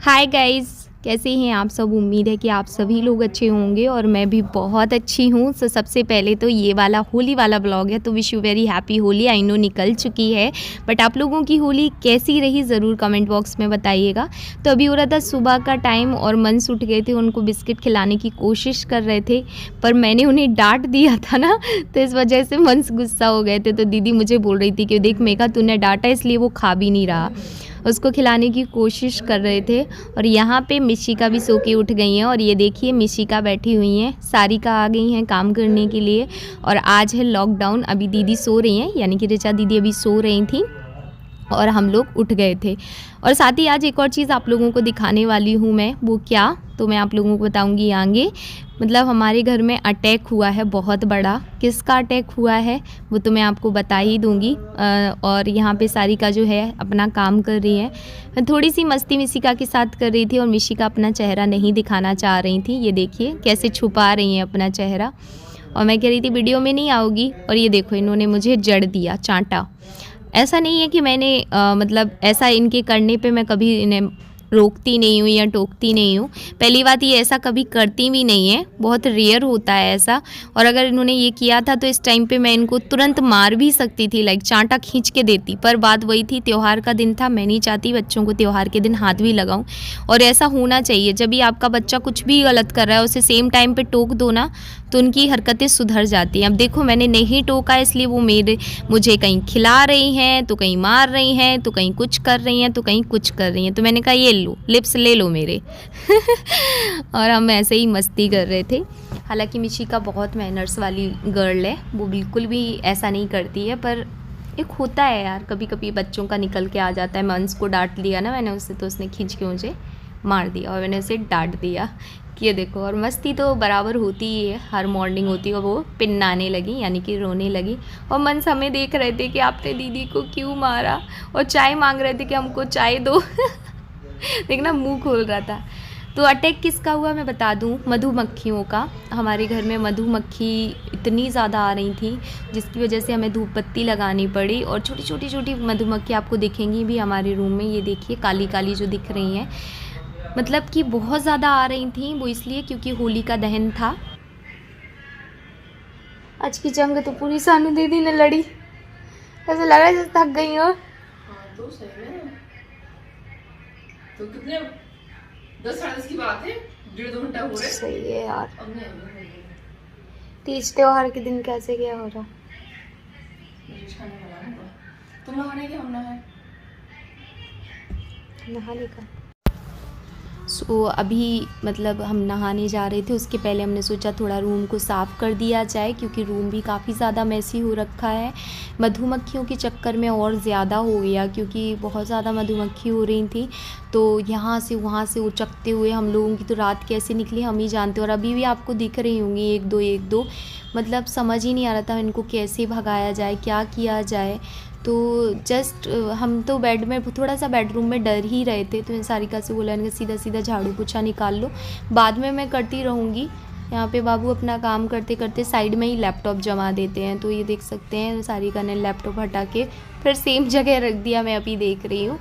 Hi guys, कैसे हैं आप सब। उम्मीद है कि आप सभी लोग अच्छे होंगे और मैं भी बहुत अच्छी हूँ। तो सबसे पहले तो ये वाला होली वाला ब्लॉग है, तो wish you very happy Holi. I know निकल चुकी है, बट आप लोगों की होली कैसी रही ज़रूर कमेंट बॉक्स में बताइएगा। तो अभी हो रहा था सुबह का टाइम और मंस उठ गए थे, उनको बिस्किट खिलाने की कोशिश कर रहे थे, पर मैंने उन्हें डांट दिया था ना, तो इस वजह से मंस गुस्सा हो गए थे। तो दीदी मुझे बोल रही थी कि देख मेघा, तूने डांटा इसलिए वो खा भी नहीं रहा। उसको खिलाने की कोशिश कर रहे थे। और यहाँ पे मिशिका भी सो के उठ गई हैं, और ये देखिए मिशिका बैठी हुई हैं, सारिका आ गई हैं काम करने के लिए। और आज है लॉकडाउन, अभी दीदी सो रही हैं, यानी कि ऋचा दीदी अभी सो रही थी और हम लोग उठ गए थे। और साथ ही आज एक और चीज़ आप लोगों को दिखाने वाली हूँ मैं, वो क्या तो मैं आप लोगों को बताऊँगी आगे। मतलब हमारे घर में अटैक हुआ है बहुत बड़ा। किसका अटैक हुआ है वो तो मैं आपको बता ही दूँगी। और यहाँ पे सारिका जो है अपना काम कर रही है। मैं थोड़ी सी मस्ती मिशिका के साथ कर रही थी और मिशिका अपना चेहरा नहीं दिखाना चाह रही थी। ये देखिए कैसे छुपा रही हैं अपना चेहरा, और मैं कह रही थी वीडियो में नहीं आओगी, और ये देखो इन्होंने मुझे जड़ दिया, चांटा। ऐसा नहीं है कि मैंने मतलब ऐसा इनके करने पे मैं कभी इन्हें रोकती नहीं हूँ या टोकती नहीं हूँ। पहली बात ये ऐसा कभी करती भी नहीं है, बहुत रेयर होता है ऐसा। और अगर इन्होंने ये किया था तो इस टाइम पे मैं इनको तुरंत मार भी सकती थी, लाइक चांटा खींच के देती। पर बात वही थी, त्यौहार का दिन था, मैं नहीं चाहती बच्चों को त्यौहार के दिन हाथ भी लगाऊं। और ऐसा होना चाहिए, जब भी आपका बच्चा कुछ भी गलत कर रहा है उसे सेम टाइम पे टोक दो ना, तो उनकी हरकतें सुधर जाती हैं। अब देखो मैंने नहीं टोका, इसलिए वो मुझे कहीं खिला रही हैं, तो कहीं मार रही हैं, तो कहीं कुछ कर रही हैं, तो कहीं कुछ कर रही हैं। तो मैंने कहा ये लो लिप्स ले लो मेरे। और हम ऐसे ही मस्ती कर रहे थे। हालांकि मिशिका बहुत मैनर्स वाली गर्ल है, वो बिल्कुल भी ऐसा नहीं करती है, पर एक होता है यार, कभी कभी बच्चों का निकल के आ जाता है। मंस को डांट दिया ना मैंने उससे, तो उसने खींच के मुझे मार दिया और मैंने उसे डांट दिया कि ये देखो। और मस्ती तो बराबर होती ही है, हर मॉर्निंग होती है। और वो पिन्नाने लगी, यानी कि रोने लगी। और मंस हमें देख रहे थे कि आपने दीदी को क्यों मारा, और चाय मांग रहे थे कि हमको चाय दो। देखना मुंह खोल रहा था। तो अटैक किसका हुआ मैं बता दूं, मधुमक्खियों का। हमारे घर में मधुमक्खी इतनी ज़्यादा आ रही थी जिसकी वजह से हमें धूप बत्ती लगानी पड़ी। और छोटी छोटी छोटी मधुमक्खी आपको दिखेंगी भी हमारे रूम में, ये देखिए काली काली जो दिख रही हैं। मतलब कि बहुत ज़्यादा आ रही थी, वो इसलिए क्योंकि होली का दहन था। आज की जंग तो पूरी सानू दीदी ने लड़ी, ऐसा लग रहा है जैसे थक गई हो। तो सही है। तो कितने 10 साढ़े 10 की बात है, 1.5-2 घंटा हो रहा है। सही है यार। अब नहीं तीज त्योहार के दिन कैसे क्या हो रहा। खाने वाला है। तुम नहाने के हम नहाए नहाने का सो अभी मतलब हम नहाने जा रहे थे, उसके पहले हमने सोचा थोड़ा रूम को साफ़ कर दिया जाए, क्योंकि रूम भी काफ़ी ज़्यादा मैसी हो रखा है। मधुमक्खियों के चक्कर में और ज़्यादा हो गया, क्योंकि बहुत ज़्यादा मधुमक्खी हो रही थी। तो यहाँ से वहाँ से उचकते हुए हम लोगों की तो रात कैसे निकली हम ही जानते। और अभी भी आपको दिख रही होंगी एक दो, मतलब समझ ही नहीं आ रहा था इनको कैसे भगाया जाए, क्या किया जाए। तो जस्ट हम तो बेड में, थोड़ा सा बेडरूम में डर ही रहे थे। तो सारिका से बोला इनका सीधा सीधा झाड़ू पोछा निकाल लो, बाद में मैं करती रहूँगी। यहाँ पे बाबू अपना काम करते करते साइड में ही लैपटॉप जमा देते हैं। तो ये देख सकते हैं सारिका ने लैपटॉप हटा के फिर सेम जगह रख दिया, मैं अभी देख रही हूँ।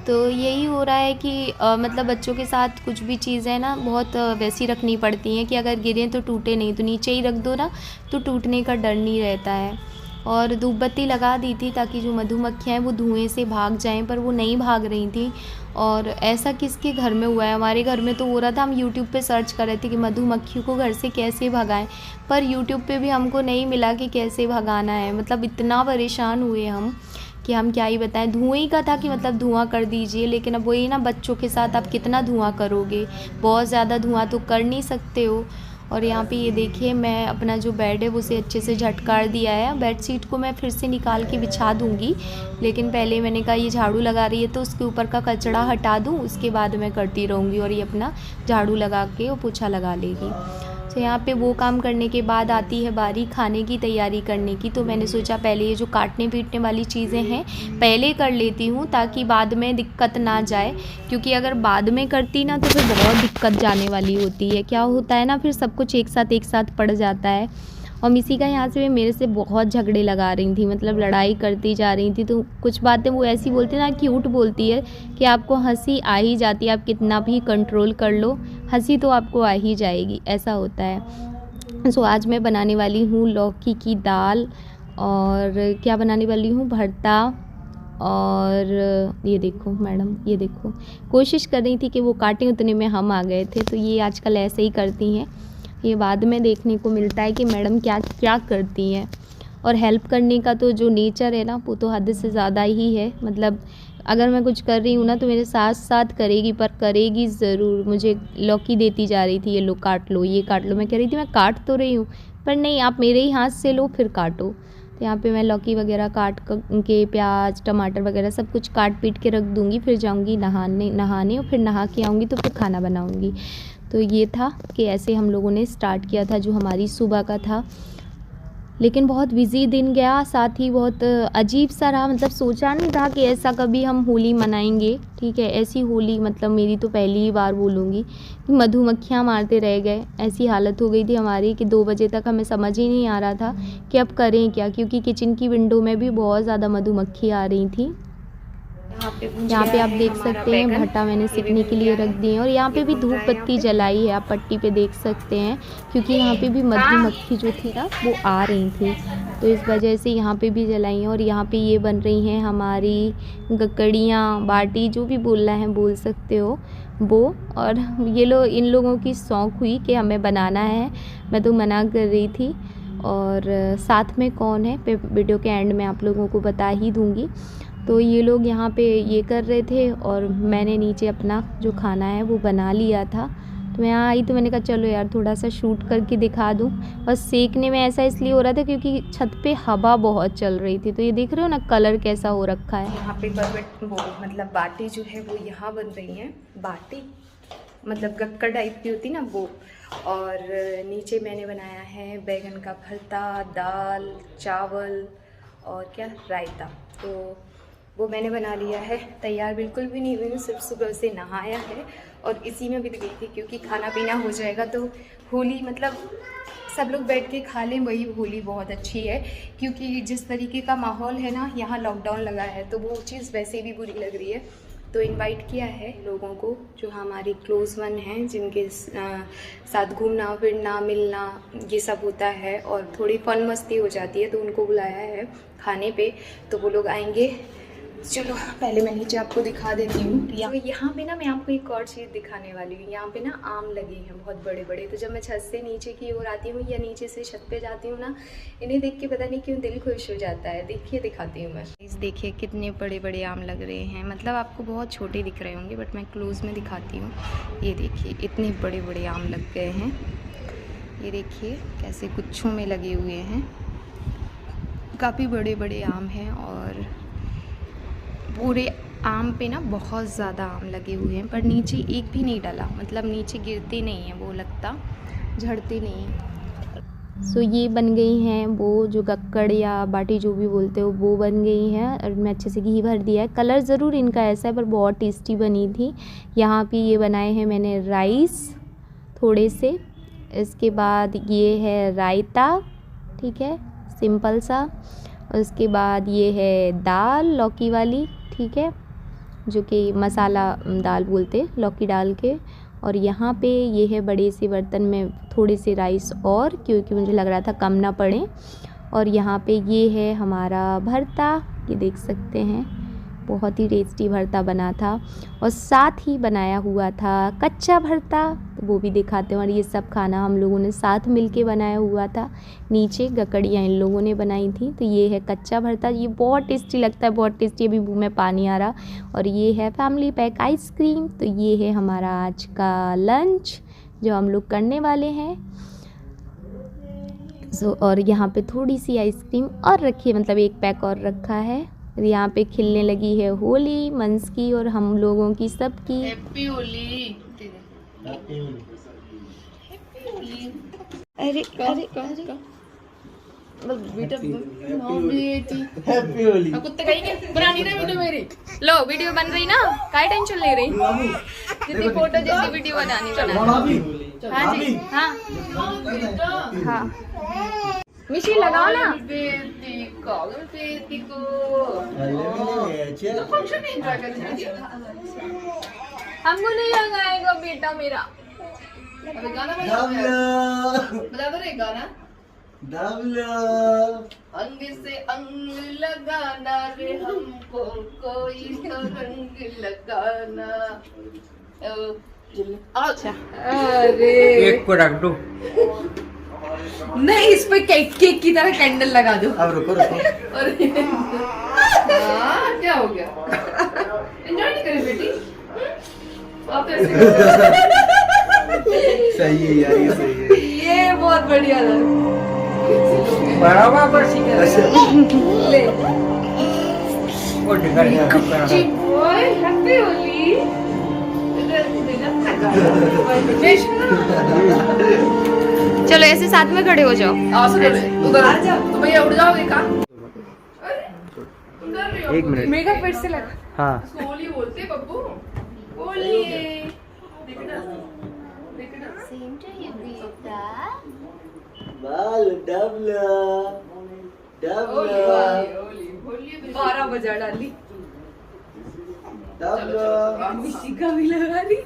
तो यही हो रहा है कि मतलब बच्चों के साथ कुछ भी चीज़ें ना बहुत वैसी रखनी पड़ती हैं कि अगर गिरें तो टूटे नहीं, तो नीचे ही रख दो ना, तो टूटने का डर नहीं रहता है। और धूप बत्ती लगा दी थी ताकि जो मधुमक्खियाँ हैं वो धुएं से भाग जाएं, पर वो नहीं भाग रही थी। और ऐसा किसके घर में हुआ है, हमारे घर में तो हो रहा था। हम यूट्यूब पे सर्च कर रहे थे कि मधुमक्खियों को घर से कैसे भगाएं, पर यूट्यूब पे भी हमको नहीं मिला कि कैसे भगाना है। मतलब इतना परेशान हुए हम कि हम क्या ही बताएं। धुएं का था कि मतलब धुआं कर दीजिए, लेकिन अब वही ना, बच्चों के साथ आप कितना धुआं करोगे, बहुत ज़्यादा धुआं तो कर नहीं सकते हो। और यहाँ पे ये देखिए मैं अपना जो बेड है उसे अच्छे से झटकार दिया है। बेड शीट को मैं फिर से निकाल के बिछा दूँगी, लेकिन पहले मैंने कहा ये झाड़ू लगा रही है तो उसके ऊपर का कचरा हटा दूँ, उसके बाद मैं करती रहूँगी। और ये अपना झाड़ू लगा के वो पोछा लगा लेगी। तो यहाँ पे वो काम करने के बाद आती है बारी खाने की तैयारी करने की। तो मैंने सोचा पहले ये जो काटने पीटने वाली चीज़ें हैं पहले कर लेती हूँ, ताकि बाद में दिक्कत ना जाए। क्योंकि अगर बाद में करती ना तो फिर बहुत दिक्कत जाने वाली होती है। क्या होता है ना, फिर सब कुछ एक साथ पड़ जाता है। और मिसी का यहाँ से मेरे से बहुत झगड़े लगा रही थी, मतलब लड़ाई करती जा रही थी। तो कुछ बातें वो ऐसी बोलती ना, क्यूट बोलती है कि आपको हंसी आ ही जाती है, आप कितना भी कंट्रोल कर लो हंसी तो आपको आ ही जाएगी, ऐसा होता है। सो आज मैं बनाने वाली हूँ लौकी की दाल, और क्या बनाने वाली हूँ, भरता। और ये देखो मैडम, ये देखो, कोशिश कर रही थी कि वो काटें, उतने में हम आ गए थे। तो ये आजकल ऐसे ही करती हैं, ये बाद में देखने को मिलता है कि मैडम क्या क्या करती हैं। और हेल्प करने का तो जो नेचर है ना, वो तो हद से ज़्यादा ही है। मतलब अगर मैं कुछ कर रही हूँ ना तो मेरे साथ साथ करेगी, पर करेगी ज़रूर। मुझे लौकी देती जा रही थी, ये लो काट लो, ये काट लो। मैं कह रही थी मैं काट तो रही हूँ, पर नहीं, आप मेरे ही हाथ से लो फिर काटो। तो यहाँ पे मैं लौकी वगैरह काट के, प्याज टमाटर वगैरह सब कुछ काट पीट के रख दूँगी। फिर जाऊँगी नहाने और फिर नहा के आऊँगी तो फिर खाना बनाऊँगी। तो ये था कि ऐसे हम लोगों ने स्टार्ट किया था, जो हमारी सुबह का था। लेकिन बहुत बिज़ी दिन गया, साथ ही बहुत अजीब सा रहा। मतलब सोचा नहीं था कि ऐसा कभी हम होली मनाएंगे। ठीक है, ऐसी होली मतलब मेरी तो पहली ही बार बोलूँगी कि मधुमक्खियाँ मारते रह गए। ऐसी हालत हो गई थी हमारी कि 2 बजे तक हमें समझ ही नहीं आ रहा था कि अब करें क्या, क्योंकि किचन की विंडो में भी बहुत ज़्यादा मधुमक्खी आ रही थी। यहाँ पे आप देख सकते हैं भट्टा मैंने सिकने के लिए रख दिए हैं, और यहाँ पे भी धूप बत्ती जलाई है, आप पट्टी पे देख सकते हैं, क्योंकि यहाँ पे भी मधुमक्खी जो थी ना वो आ रही थी, तो इस वजह से यहाँ पे भी जलाई हैं। और यहाँ पे ये बन रही हैं हमारी गकड़ियाँ, बाटी, जो भी बोलना है बोल सकते हो वो। और ये इन लोगों की शौक़ हुई कि हमें बनाना है, मैं तो मना कर रही थी। और साथ में कौन है वीडियो के एंड में आप लोगों को बता ही दूँगी। तो ये लोग यहाँ पे ये कर रहे थे, और मैंने नीचे अपना जो खाना है वो बना लिया था। तो मैं यहाँ आई तो मैंने कहा चलो यार थोड़ा सा शूट करके दिखा दूँ। और सेकने में ऐसा इसलिए हो रहा था क्योंकि छत पे हवा बहुत चल रही थी। तो ये देख रहे हो ना कलर कैसा हो रखा है। यहाँ पे मतलब बाटी जो है वो यहाँ बन रही है, बाटी मतलब गक्कर टाइप की होती ना वो। और नीचे मैंने बनाया है बैगन का भरता, दाल, चावल और क्या रायता। तो वो मैंने बना लिया है, तैयार बिल्कुल भी नहीं हुई हूँ, सिर्फ सुबह से नहाया है और इसी में बीत गई थी। क्योंकि खाना पीना हो जाएगा तो होली मतलब सब लोग बैठ के खा लें, वही होली बहुत अच्छी है। क्योंकि जिस तरीके का माहौल है ना, यहाँ लॉकडाउन लगा है, तो वो चीज़ वैसे भी बुरी लग रही है। तो इनवाइट किया है लोगों को जो हमारे क्लोज़ वन हैं, जिनके साथ घूमना फिरना मिलना ये सब होता है और थोड़ी फन मस्ती हो जाती है, तो उनको बुलाया है खाने पे। तो वो लोग आएंगे। चलो पहले मैं नीचे आपको दिखा देती हूँ। यहाँ पे ना मैं आपको एक और चीज़ दिखाने वाली हूँ। यहाँ पे ना आम लगे हैं बहुत बड़े बड़े। तो जब मैं छत से नीचे की ओर आती हूँ या नीचे से छत पे जाती हूँ ना, इन्हें देख के पता नहीं क्यों दिल खुश हो जाता है। देखिए दिखाती हूँ मैं। इस देखिए कितने बड़े बड़े आम लग रहे हैं। मतलब आपको बहुत छोटे दिख रहे होंगे बट मैं क्लोज़ में दिखाती हूँ। ये देखिए इतने बड़े बड़े आम लग गए हैं। ये देखिए कैसे गुच्छों में लगे हुए हैं, काफ़ी बड़े बड़े आम हैं। और पूरे आम पे ना बहुत ज़्यादा आम लगे हुए हैं, पर नीचे एक भी नहीं डला। मतलब नीचे गिरते नहीं हैं, वो लगता झड़ते नहीं हैं। सो ये बन गई हैं वो जो गक्कड़ या बाटी जो भी बोलते हो, वो बन गई हैं। और मैं अच्छे से घी भर दिया है। कलर ज़रूर इनका ऐसा है पर बहुत टेस्टी बनी थी। यहाँ पे ये बनाए हैं मैंने राइस थोड़े से, इसके बाद ये है रायता, ठीक है सिंपल सा। उसके बाद ये है दाल लौकी वाली, ठीक है, जो कि मसाला दाल बोलते लौकी डाल के। और यहाँ पे ये है बड़े से बर्तन में थोड़े से राइस, और क्योंकि मुझे लग रहा था कम ना पड़े। और यहाँ पे ये है हमारा भरता, ये देख सकते हैं बहुत ही टेस्टी भरता बना था। और साथ ही बनाया हुआ था कच्चा भरता, तो वो भी दिखाते हैं। और ये सब खाना हम लोगों ने साथ मिलके बनाया हुआ था। नीचे गकड़ियाँ इन लोगों ने बनाई थी। तो ये है कच्चा भरता, ये बहुत टेस्टी लगता है, बहुत टेस्टी, अभी मुँह में पानी आ रहा। और ये है फैमिली पैक आइसक्रीम। तो ये है हमारा आज का लंच जो हम लोग करने वाले हैं। और यहाँ पे थोड़ी सी आइसक्रीम और रखी है, मतलब एक पैक और रखा है। यहाँ पे खिलने लगी है होली मंस की और हम लोगों की सबकी। हैप्पी होली। अरे अरे बेटा हैप्पी होली। कुत्ते कहीं बनानी ना वीडियो मेरी। लो वीडियो बन रही ना, काय टेंशन ले रही, जितनी फोटो जैसी वीडियो बनानी बना। हाँ जी हाँ हाँ। मिशी लगाओ ना। बेटी को बेटी को फंक्शन एंजॉय करेंगे। हमको नहीं लगाएगा बेटा मेरा। अबे गाना बजा दो रे गाना। अंग से अंग लगाना रे हमको कोई तो रंग लगाना। अच्छा अरे एक को रख दो। नहीं, इस पे केक की तरह कैंडल लगा दो। अब रुको रुको। अरे क्या हो गया? एंजॉय नहीं करे बेटी? आप तो ऐसे सही है यार, ये सही है। ये बहुत बढ़िया था। बराबर पर सीधा ले वो निकल गया। कुची बॉय हैप्पी होली। चलो ऐसे साथ में खड़े हो जाओ। उधर आ जाओ तो भैया उड़ जाओगे कहाँ? उधर रही हो। एक मिनट। मेरा फिर से लगा। हाँ होली बोलते बब्बू। होली देखना देखना। बाल डबला होली होली होली 12 बजा डाली। डबला। मिशी का भी लगा रही।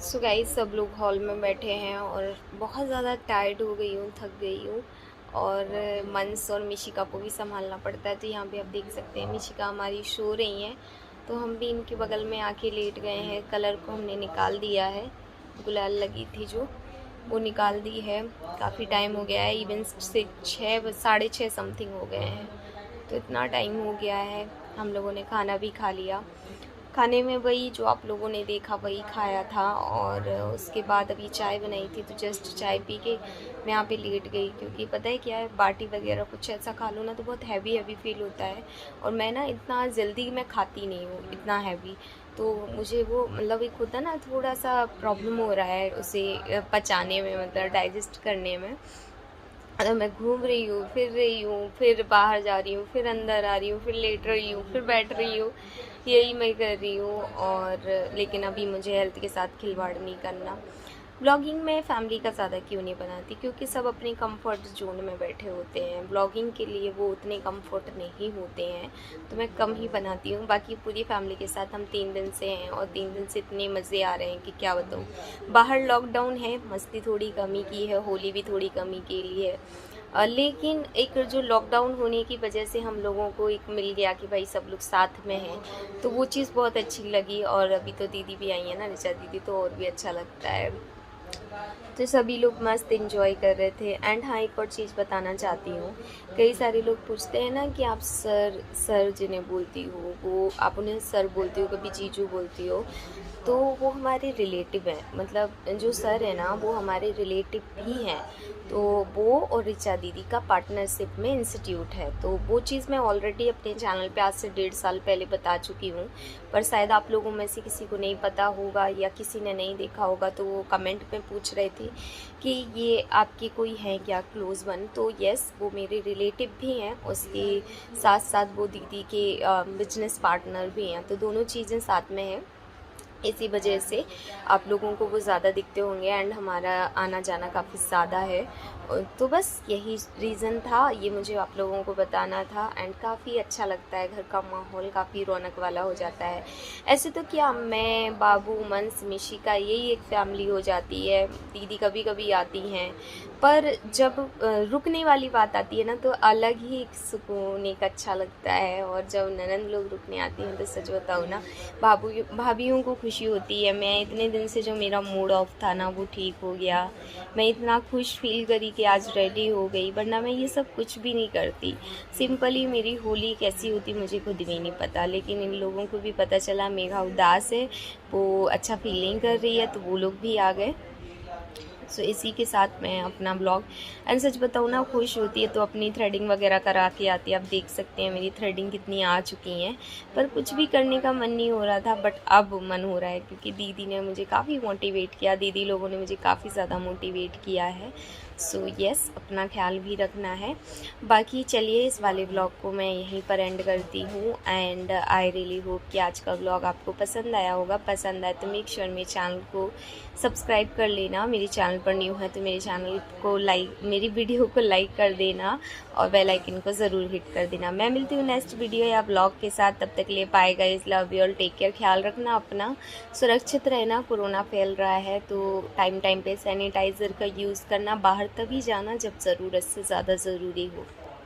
सो गाइस सब लोग हॉल में बैठे हैं और बहुत ज़्यादा टायर्ड हो गई हूँ, थक गई हूँ और मंस और मिशिका को भी संभालना पड़ता है। तो यहाँ पे आप देख सकते हैं मिशिका हमारी सो रही हैं, तो हम भी इनके बगल में आके लेट गए हैं। कलर को हमने निकाल दिया है, गुलाल लगी थी जो, वो निकाल दी है। काफ़ी टाइम हो गया है, इवन से 6-6:30 समथिंग हो गए हैं, तो इतना टाइम हो गया है। हम लोगों ने खाना भी खा लिया। खाने में वही जो आप लोगों ने देखा वही खाया था और उसके बाद अभी चाय बनाई थी, तो जस्ट चाय पी के मैं यहाँ पे लेट गई, क्योंकि पता है क्या है, बाटी वगैरह कुछ ऐसा खा लो ना तो बहुत हैवी फील होता है और मैं ना इतना जल्दी मैं खाती नहीं हूँ इतना हैवी, तो मुझे वो मतलब एक होता ना थोड़ा सा प्रॉब्लम हो रहा है उसे पचाने में, मतलब डाइजेस्ट करने में। मैं घूम रही हूँ, फिर रही हूँ, फिर बाहर जा रही हूँ, फिर अंदर आ रही हूँ, फिर लेट रही हूँ, फिर बैठ रही हूँ, यही मैं कर रही हूँ। और लेकिन अभी मुझे हेल्थ के साथ खिलवाड़ नहीं करना। ब्लॉगिंग में फैमिली का ज़्यादा क्यों नहीं बनाती, क्योंकि सब अपने कंफर्ट जोन में बैठे होते हैं। ब्लॉगिंग के लिए वो उतने कंफर्ट नहीं होते हैं, तो मैं कम ही बनाती हूँ। बाकी पूरी फैमिली के साथ हम 3 दिन से हैं और 3 दिन से इतने मज़े आ रहे हैं कि क्या बताऊँ। बाहर लॉकडाउन है, मस्ती थोड़ी कमी की है, होली भी थोड़ी कमी के लिए है, लेकिन एक जो लॉकडाउन होने की वजह से हम लोगों को एक मिल गया कि भाई सब लोग साथ में हैं, तो वो चीज़ बहुत अच्छी लगी। और अभी तो दीदी भी आई है ना, ऋचा दीदी, तो और भी अच्छा लगता है। तो सभी लोग मस्त एंजॉय कर रहे थे। एंड हाँ, एक और चीज़ बताना चाहती हूँ, कई सारे लोग पूछते हैं ना कि आप सर जिन्हें बोलती हो, वो आप उन्हें सर बोलती हो, कभी जीजू बोलती हो, तो वो हमारे रिलेटिव हैं। मतलब जो सर है ना वो हमारे रिलेटिव भी हैं, तो वो और ऋचा दीदी का पार्टनरशिप में इंस्टीट्यूट है। तो वो चीज़ मैं ऑलरेडी अपने चैनल पे आज से 1.5 साल पहले बता चुकी हूँ, पर शायद आप लोगों में से किसी को नहीं पता होगा या किसी ने नहीं देखा होगा, तो वो कमेंट में पूछ रहे थे कि ये आपके कोई हैं क्या क्लोज़ वन। तो यस, वो मेरे रिलेटिव भी हैं, उसके साथ साथ वो दीदी के बिजनेस पार्टनर भी हैं, तो दोनों चीज़ें साथ में हैं। इसी वजह से आप लोगों को वो ज़्यादा दिखते होंगे एंड हमारा आना जाना काफ़ी ज़्यादा है। तो बस यही रीज़न था, ये मुझे आप लोगों को बताना था। एंड काफ़ी अच्छा लगता है, घर का माहौल काफ़ी रौनक वाला हो जाता है। ऐसे तो क्या, मैं, बाबू, मंस, मिशिका, यही एक फैमिली हो जाती है। दीदी कभी कभी आती हैं, पर जब रुकने वाली बात आती है ना तो अलग ही एक सुकून, एक अच्छा लगता है। और जब ननंद लोग रुकने आती हैं तो सच बताऊँ ना, भाभियों को खुशी होती है। मैं इतने दिन से जो मेरा मूड ऑफ था ना वो ठीक हो गया, मैं इतना खुश फील करी कि आज रेडी हो गई, वरना मैं ये सब कुछ भी नहीं करती। सिंपली मेरी होली कैसी होती मुझे खुद भी नहीं पता, लेकिन इन लोगों को भी पता चला मेघा उदास है, वो अच्छा फीलिंग कर रही है, तो वो लोग भी आ गए। सो इसी के साथ मैं अपना ब्लॉग, एंड सच बताऊँ ना, खुश होती है तो अपनी थ्रेडिंग वगैरह करा के आती है। आप देख सकते हैं मेरी थ्रेडिंग कितनी आ चुकी हैं, पर कुछ भी करने का मन नहीं हो रहा था, बट अब मन हो रहा है क्योंकि दीदी ने मुझे काफ़ी मोटिवेट किया, दीदी लोगों ने मुझे काफ़ी ज़्यादा मोटिवेट किया है। सो यस, अपना ख्याल भी रखना है। बाकी चलिए इस वाले व्लॉग को मैं यहीं पर एंड करती हूँ एंड आई रियली होप कि आज का व्लॉग आपको पसंद आया होगा। पसंद आए तो मेक श्योर मेरे चैनल को सब्सक्राइब कर लेना। मेरे चैनल पर न्यू है तो मेरे चैनल को लाइक, मेरी वीडियो को लाइक कर देना और बेल आइकन को ज़रूर हिट कर देना। मैं मिलती हूँ नेक्स्ट वीडियो या व्लॉग के साथ। तब तक के लिए bye guys, love you all, take care. ख्याल रखना अपना, सुरक्षित रहना। कोरोना फैल रहा है तो टाइम टाइम पे सैनिटाइज़र का यूज़ करना। बाहर तभी जाना जब ज़रूरत से ज़्यादा ज़रूरी हो।